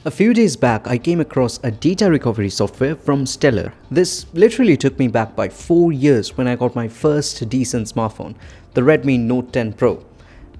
A few days back, I came across a data recovery software from Stellar. This literally took me back by 4 years when I got my first decent smartphone, the Redmi Note 10 Pro.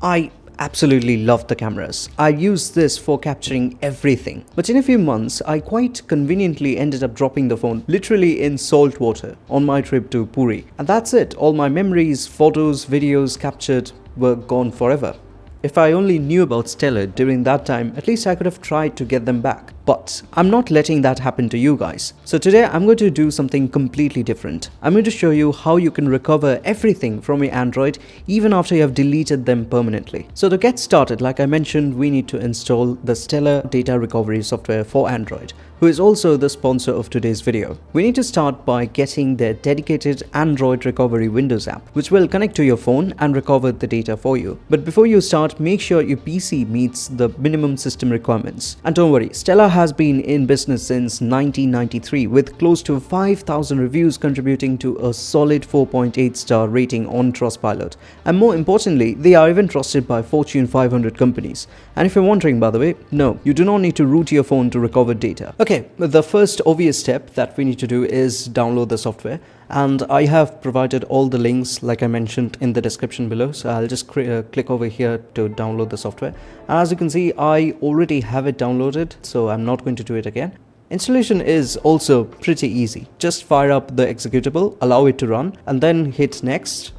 I absolutely loved the cameras. I used this for capturing everything. But in a few months, I quite conveniently ended up dropping the phone literally in salt water on my trip to Puri. And that's it. All my memories, photos, videos captured were gone forever. If I only knew about Stellar during that time, at least I could have tried to get them back. But I'm not letting that happen to you guys. So today I'm going to do something completely different. I'm going to show you how you can recover everything from your Android even after you have deleted them permanently. So to get started, like I mentioned, we need to install the Stellar data recovery software for Android, who is also the sponsor of today's video. We need to start by getting their dedicated Android Recovery Windows app, which will connect to your phone and recover the data for you. But before you start, make sure your PC meets the minimum system requirements. And don't worry, Stellar has been in business since 1993 with close to 5,000 reviews contributing to a solid 4.8 star rating on Trustpilot. And more importantly, they are even trusted by Fortune 500 companies. And if you're wondering, by the way, no, you do not need to root your phone to recover data. Okay, the first obvious step that we need to do is download the software, and I have provided all the links like I mentioned in the description below, so I'll just click over here to download the software. As you can see, I already have it downloaded, so I'm not going to do it again. Installation is also pretty easy. Just fire up the executable, allow it to run, and then hit next,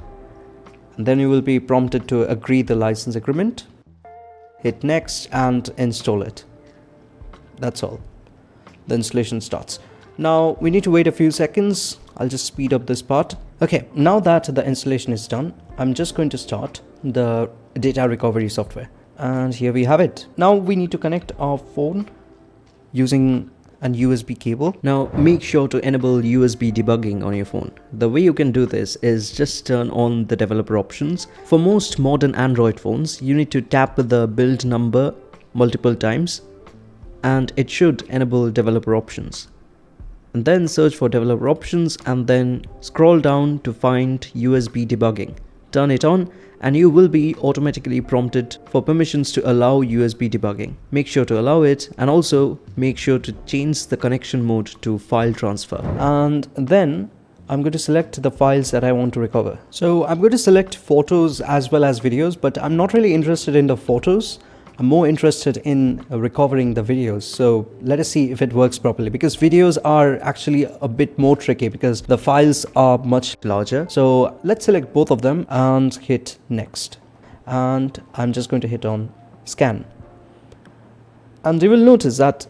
and then you will be prompted to agree the license agreement. Hit next and install it. That's all. The installation starts. Now we need to wait a few seconds. I'll just speed up this part. Okay, now that the installation is done, I'm just going to start the data recovery software. And here we have it. Now we need to connect our phone using an USB cable. Now make sure to enable USB debugging on your phone. The way you can do this is just turn on the developer options. For most modern Android phones, you need to tap the build number multiple times, and it should enable developer options. And then search for developer options and then scroll down to find USB debugging. Turn it on and you will be automatically prompted for permissions to allow USB debugging. Make sure to allow it, and also make sure to change the connection mode to file transfer. And then I'm going to select the files that I want to recover. So I'm going to select photos as well as videos, but I'm not really interested in the photos. I'm more interested in recovering the videos. So let us see if it works properly, because videos are actually a bit more tricky because the files are much larger. So let's select both of them and hit next. And I'm just going to hit on scan. And you will notice that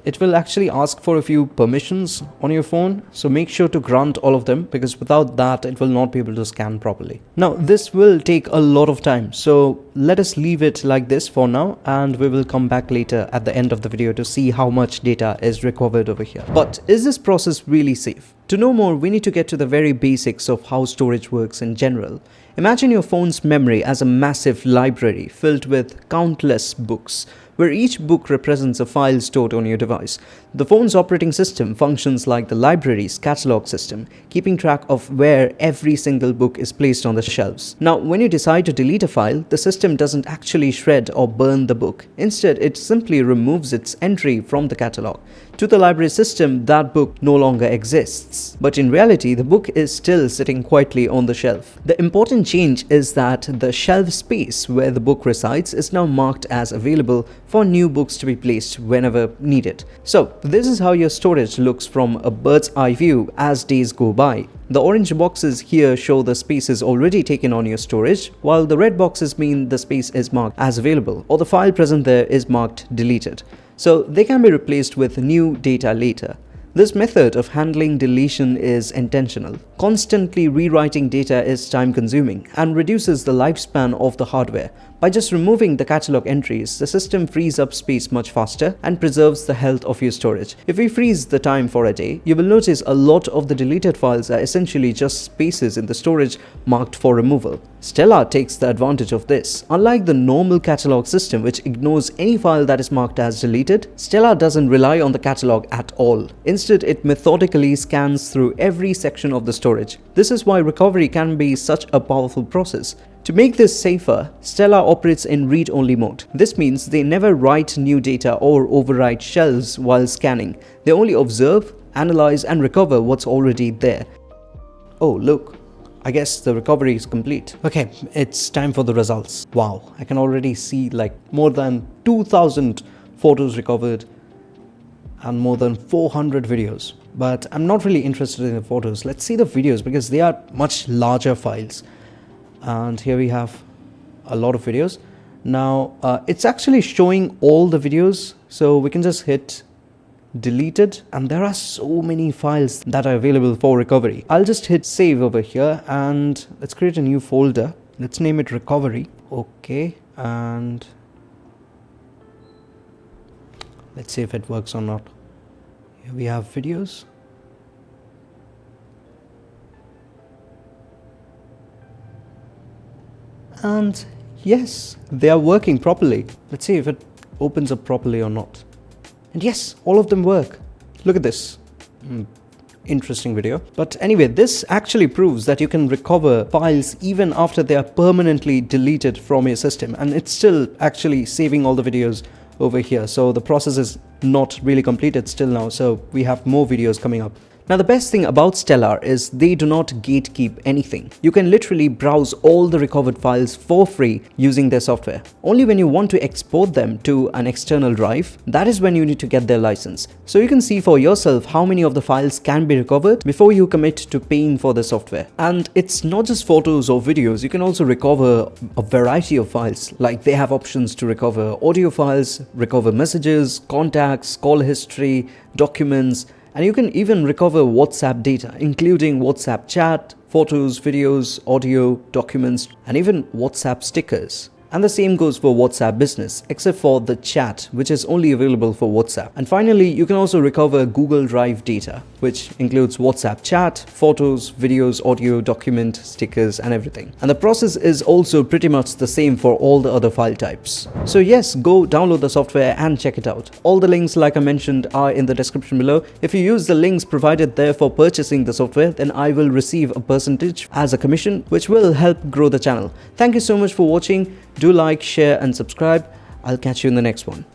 it will actually ask for a few permissions on your phone, so make sure to grant all of them, because without that it will not be able to scan properly. Now this will take a lot of time, so let us leave it like this for now, and we will come back later at the end of the video to see how much data is recovered over here. But is this process really safe? To know more, we need to get to the very basics of how storage works in general. Imagine your phone's memory as a massive library filled with countless books, where each book represents a file stored on your device. The phone's operating system functions like the library's catalog system, keeping track of where every single book is placed on the shelves. Now, when you decide to delete a file, the system doesn't actually shred or burn the book. Instead, it simply removes its entry from the catalog. To the library system, that book no longer exists. But in reality, the book is still sitting quietly on the shelf. The important change is that the shelf space where the book resides is now marked as available for new books to be placed whenever needed. So this is how your storage looks from a bird's eye view as days go by. The orange boxes here show the spaces already taken on your storage, while the red boxes mean the space is marked as available or the file present there is marked deleted. So they can be replaced with new data later. This method of handling deletion is intentional. Constantly rewriting data is time-consuming and reduces the lifespan of the hardware. By just removing the catalog entries, the system frees up space much faster and preserves the health of your storage. If we freeze the time for a day, you will notice a lot of the deleted files are essentially just spaces in the storage marked for removal. Stellar takes the advantage of this. Unlike the normal catalog system, which ignores any file that is marked as deleted, Stellar doesn't rely on the catalog at all. Instead, it methodically scans through every section of the storage storage. This is why recovery can be such a powerful process. To make this safer, Stellar operates in read-only mode. This means they never write new data or overwrite shells while scanning. They only observe, analyze, and recover what's already there. Oh, look. I guess the recovery is complete. Okay, it's time for the results. Wow, I can already see like more than 2,000 photos recovered and more than 400 videos. But I'm not really interested in the photos. Let's see the videos because they are much larger files. And here we have a lot of videos. Now it's actually showing all the videos, so we can just hit deleted, and there are so many files that are available for recovery. I'll just hit save over here and let's create a new folder. Let's name it recovery. Okay, and let's see if it works or not. Here we have videos. And yes, they are working properly. Let's see if it opens up properly or not. And yes, all of them work. Look at this. Interesting video. But anyway, this actually proves that you can recover files even after they are permanently deleted from your system, and it's still actually saving all the videos over here. So the process is not really completed still now, so we have more videos coming up. Now the best thing about Stellar is they do not gatekeep anything. You can literally browse all the recovered files for free using their software. Only when you want to export them to an external drive, that is when you need to get their license. So you can see for yourself how many of the files can be recovered before you commit to paying for the software. And it's not just photos or videos, you can also recover a variety of files. Like they have options to recover audio files, recover messages, contacts, call history, documents, and you can even recover WhatsApp data, including WhatsApp chat, photos, videos, audio, documents, and even WhatsApp stickers. And the same goes for WhatsApp Business, except for the chat, which is only available for WhatsApp. And finally, you can also recover Google Drive data, which includes WhatsApp chat, photos, videos, audio, document, stickers, and everything. And the process is also pretty much the same for all the other file types. So yes, go download the software and check it out. All the links, like I mentioned, are in the description below. If you use the links provided there for purchasing the software, then I will receive a percentage as a commission, which will help grow the channel. Thank you so much for watching. Do like, share, and subscribe. I'll catch you in the next one.